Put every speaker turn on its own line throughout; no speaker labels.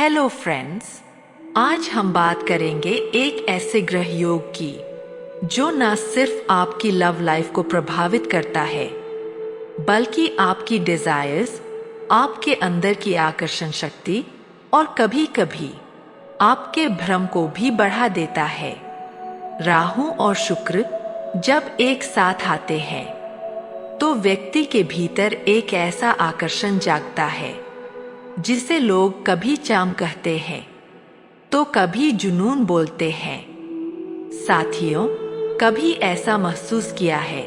Hello friends, आज हम बात करेंगे एक ऐसे ग्रह योग की जो न सिर्फ आपकी लव लाइफ को प्रभावित करता है बल्कि आपकी डिजायर्स, आपके अंदर की आकर्षण शक्ति और कभी-कभी आपके भ्रम को भी बढ़ा देता है। राहु और शुक्र जब एक साथ आते हैं तो व्यक्ति के भीतर एक ऐसा आकर्षण जागता है जिसे लोग कभी चाम कहते हैं तो कभी जुनून बोलते हैं। साथियों, कभी ऐसा महसूस किया है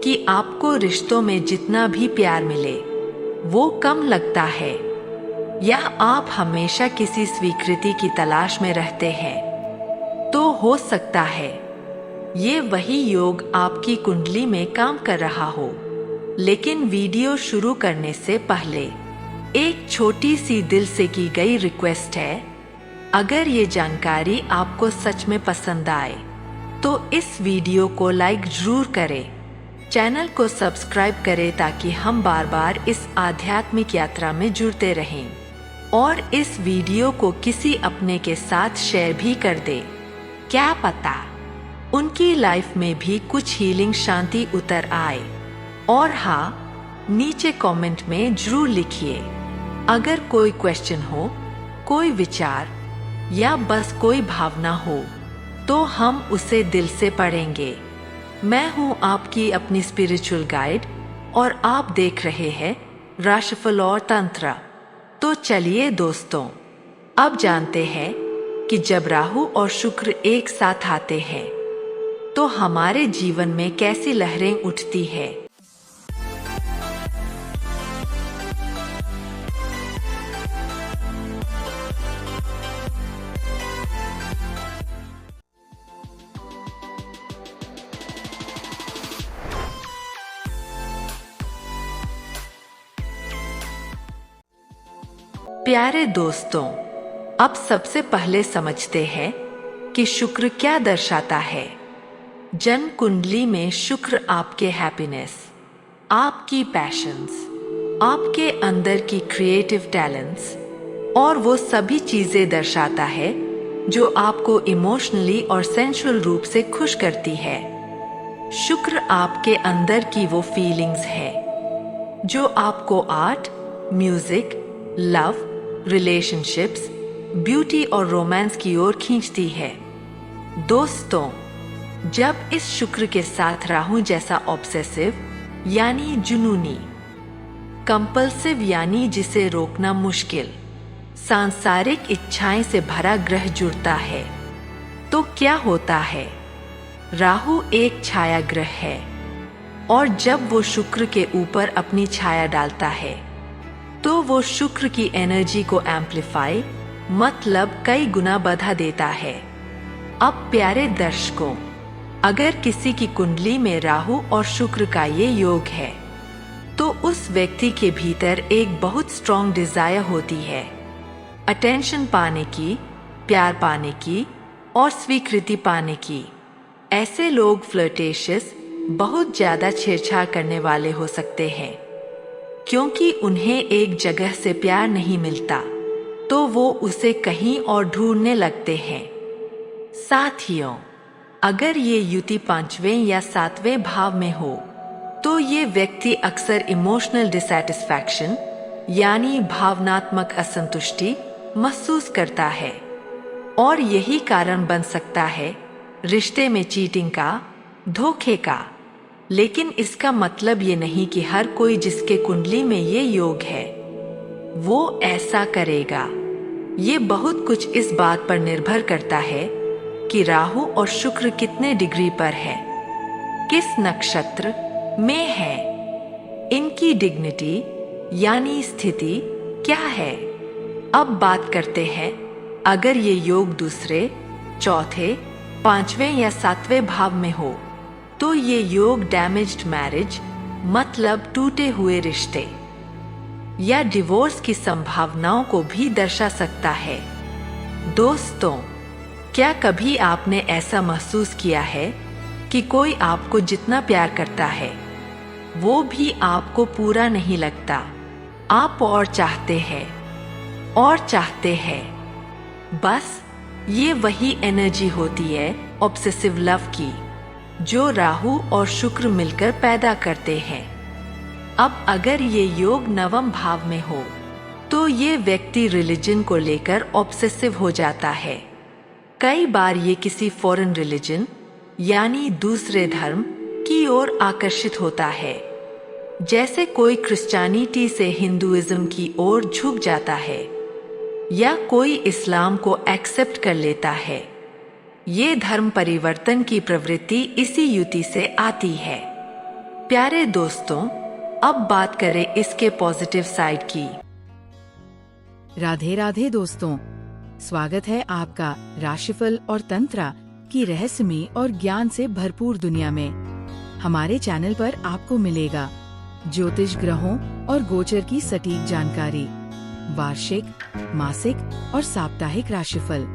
कि आपको रिश्तों में जितना भी प्यार मिले वो कम लगता है, या आप हमेशा किसी स्वीकृति की तलाश में रहते हैं? तो हो सकता है ये वही योग आपकी कुंडली में काम कर रहा हो। लेकिन वीडियो शुरू करने से पहले एक छोटी सी दिल से की गई रिक्वेस्ट है। अगर ये जानकारी आपको सच में पसंद आए तो इस वीडियो को लाइक जरूर करें, चैनल को सब्सक्राइब करें ताकि हम बार बार इस आध्यात्मिक यात्रा में जुड़ते रहें, और इस वीडियो को किसी अपने के साथ शेयर भी कर दें। क्या पता उनकी लाइफ में भी कुछ हीलिंग शांति उतर आए। और हाँ, नीचे कमेंट में जरूर लिखिए अगर कोई क्वेश्चन हो, कोई विचार या बस कोई भावना हो तो हम उसे दिल से पढ़ेंगे। मैं हूँ आपकी अपनी स्पिरिचुअल गाइड और आप देख रहे हैं राशिफल और तंत्र। तो चलिए दोस्तों, अब जानते हैं कि जब राहु और शुक्र एक साथ आते हैं तो हमारे जीवन में कैसी लहरें उठती है। प्यारे दोस्तों, अब सबसे पहले समझते हैं कि शुक्र क्या दर्शाता है। जन्म कुंडली में शुक्र आपके हैप्पीनेस, आपकी पैशंस, आपके अंदर की क्रिएटिव टैलेंट्स और वो सभी चीजें दर्शाता है जो आपको इमोशनली और सेंसुअल रूप से खुश करती है। शुक्र आपके अंदर की वो फीलिंग्स है जो आपको art, music, love, relationships, beauty और रोमांस की ओर खींचती है। दोस्तों, जब इस शुक्र के साथ राहु जैसा ऑब्सेसिव यानी जुनूनी, कंपल्सिव यानी जिसे रोकना मुश्किल, सांसारिक इच्छाएं से भरा ग्रह जुड़ता है तो क्या होता है। राहु एक छाया ग्रह है और जब वो शुक्र के ऊपर अपनी छाया डालता है तो वो शुक्र की एनर्जी को एम्पलीफाई मतलब कई गुना बढ़ा देता है। अब प्यारे दर्शकों, अगर किसी की कुंडली में राहु और शुक्र का ये योग है तो उस व्यक्ति के भीतर एक बहुत स्ट्रॉन्ग डिजायर होती है अटेंशन पाने की, प्यार पाने की और स्वीकृति पाने की। ऐसे लोग फ्लर्टेशियस, बहुत ज्यादा छेड़छाड़ करने वाले हो सकते हैं क्योंकि उन्हें एक जगह से प्यार नहीं मिलता तो वो उसे कहीं और ढूंढने लगते हैं। साथियों, अगर ये युति 5वें या 7वें भाव में हो तो ये व्यक्ति अक्सर इमोशनल डिसैटिस्फैक्शन यानी भावनात्मक असंतुष्टि महसूस करता है, और यही कारण बन सकता है रिश्ते में चीटिंग का, धोखे का। लेकिन इसका मतलब ये नहीं कि हर कोई जिसके कुंडली में ये योग है वो ऐसा करेगा। ये बहुत कुछ इस बात पर निर्भर करता है कि राहु और शुक्र कितने डिग्री पर है, किस नक्षत्र में है, इनकी डिग्निटी यानी स्थिति क्या है। अब बात करते हैं, अगर ये योग दूसरे, चौथे, 5वें या 7वें भाव में हो तो ये योग डैमेज्ड मैरिज मतलब टूटे हुए रिश्ते या डिवोर्स की संभावनाओं को भी दर्शा सकता है। दोस्तों, क्या कभी आपने ऐसा महसूस किया है कि कोई आपको जितना प्यार करता है वो भी आपको पूरा नहीं लगता, आप और चाहते हैं और चाहते हैं। बस ये वही एनर्जी होती है ऑब्सेसिव लव की, जो राहु और शुक्र मिलकर पैदा करते हैं। अब अगर ये योग नवम भाव में हो तो ये व्यक्ति रिलीजन को लेकर ऑब्सेसिव हो जाता है। कई बार ये किसी फॉरेन रिलीजन यानी दूसरे धर्म की ओर आकर्षित होता है। जैसे कोई क्रिश्चियनिटी से हिंदुइज्म की ओर झुक जाता है या कोई इस्लाम को एक्सेप्ट कर लेता है। ये धर्म परिवर्तन की प्रवृत्ति इसी युति से आती है। प्यारे दोस्तों, अब बात करें इसके पॉजिटिव साइड की।
राधे राधे दोस्तों, स्वागत है आपका राशिफल और तंत्रा की रहस्यमय और ज्ञान से भरपूर दुनिया में। हमारे चैनल पर आपको मिलेगा ज्योतिष ग्रहों और गोचर की सटीक जानकारी, वार्षिक, मासिक और साप्ताहिक राशिफल,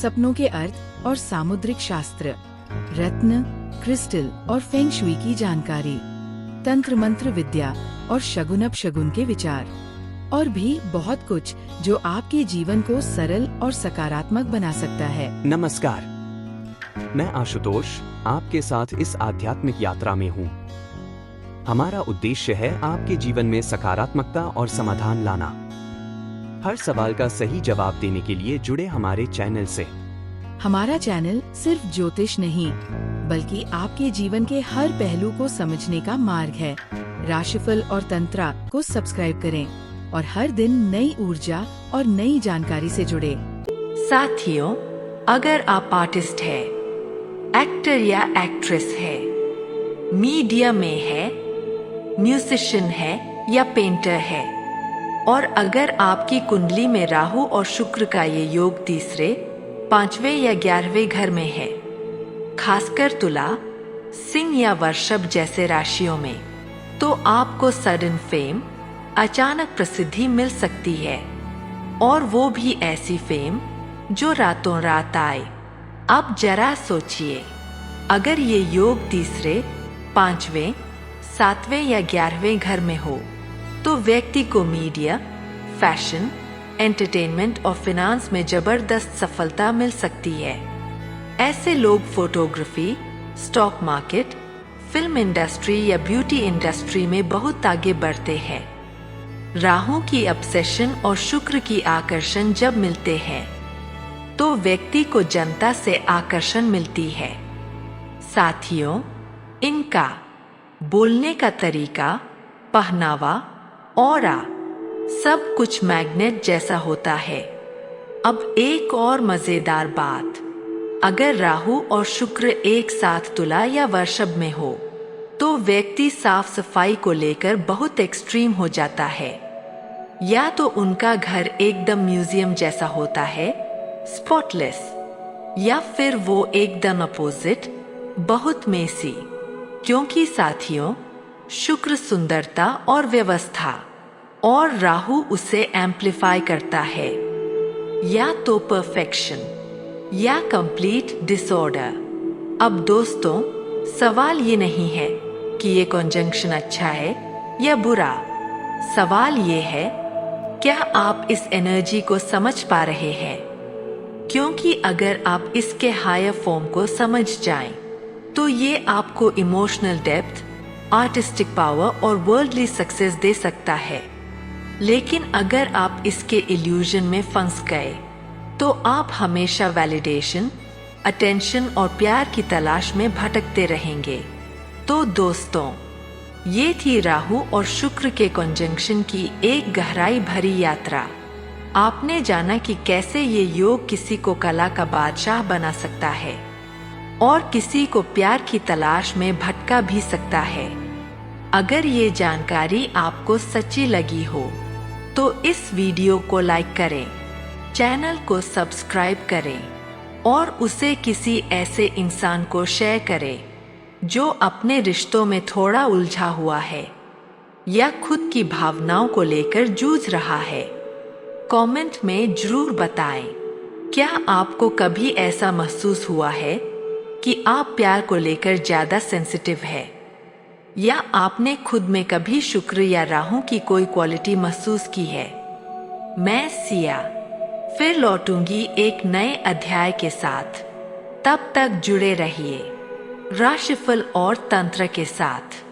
सपनों के अर्थ और सामुद्रिक शास्त्र, रत्न, क्रिस्टल और फेंग शुई की जानकारी, तंत्र मंत्र विद्या और शगुन अपशगुन के विचार, और भी बहुत कुछ जो आपके जीवन को सरल और सकारात्मक बना सकता है।
नमस्कार, मैं आशुतोष आपके साथ इस आध्यात्मिक यात्रा में हूँ। हमारा उद्देश्य है आपके जीवन में सकारात्मकता और समाधान लाना। हर सवाल का सही जवाब देने के लिए जुड़े हमारे चैनल से।
हमारा चैनल सिर्फ ज्योतिष नहीं, बल्कि आपके जीवन के हर पहलू को समझने का मार्ग है। राशिफल और तंत्रा को सब्सक्राइब करें और हर दिन नई ऊर्जा और नई जानकारी से जुड़े।
साथियों, अगर आप आर्टिस्ट है, एक्टर या एक्ट्रेस है, मीडिया में है, म्यूजिशियन है या पेंटर है, और अगर आपकी कुंडली में राहु और शुक्र का ये योग तीसरे, पांचवें या 11वें घर में है, खासकर तुला, सिंह या वृषभ जैसे राशियों में, तो आपको सडन फेम, अचानक प्रसिद्धि मिल सकती है। और वो भी ऐसी फेम जो रातों रात आए। अब जरा सोचिए, अगर ये योग तीसरे, पांचवें, सातवें या 11वें घर में हो तो व्यक्ति को मीडिया, फैशन, एंटरटेनमेंट और फाइनेंस में जबरदस्त सफलता मिल सकती है। ऐसे लोग photography, stock market, film industry या ब्यूटी इंडस्ट्री में बहुत आगे बढ़ते हैं। राहु की ऑब्सेशन और शुक्र की आकर्षण जब मिलते हैं तो व्यक्ति को जनता से आकर्षण मिलती है। साथियों, इनका बोलने का तरीका, पहनावा, ऑरा सब कुछ मैग्नेट जैसा होता है। अब एक और मजेदार बात, अगर राहु और शुक्र एक साथ तुला या वृषभ में हो तो व्यक्ति साफ सफाई को लेकर बहुत एक्सट्रीम हो जाता है। या तो उनका घर एकदम म्यूजियम जैसा होता है, स्पॉटलेस, या फिर वो एकदम अपोजिट, बहुत मेसी। क्योंकि साथियों, शुक्र सुंदरता और व्यवस्था और राहु उसे एम्प्लीफाई करता है। या तो परफेक्शन या कंप्लीट डिसऑर्डर। अब दोस्तों, सवाल ये नहीं है कि ये कॉन्जंक्शन अच्छा है या बुरा। सवाल ये है, क्या आप इस एनर्जी को समझ पा रहे हैं? क्योंकि अगर आप इसके हायर फॉर्म को समझ जाएं, तो ये आपको इमोशनल डेप्थ, आर्टिस्टिक पावर और वर्ल्डली सक्सेस दे सकता है। लेकिन अगर आप इसके इल्यूजन में फंस गए तो आप हमेशा वैलिडेशन, अटेंशन और प्यार की तलाश में भटकते रहेंगे। तो दोस्तों, ये थी राहु और शुक्र के कॉन्जंक्शन की एक गहराई भरी यात्रा। आपने जाना कि कैसे ये योग किसी को कला का बादशाह बना सकता है और किसी को प्यार की तलाश में भटका भी सकता है। अगर ये जानकारी आपको सच्ची लगी हो तो इस वीडियो को लाइक करें, चैनल को सब्सक्राइब करें और उसे किसी ऐसे इंसान को शेयर करें जो अपने रिश्तों में थोड़ा उलझा हुआ है या खुद की भावनाओं को लेकर जूझ रहा है। कमेंट में जरूर बताएं, क्या आपको कभी ऐसा महसूस हुआ है कि आप प्यार को लेकर ज्यादा सेंसिटिव है, या आपने खुद में कभी शुक्र या राहु की कोई क्वालिटी महसूस की है? मैं सिया फिर लौटूंगी एक नए अध्याय के साथ। तब तक जुड़े रहिए राशिफल और तंत्र के साथ।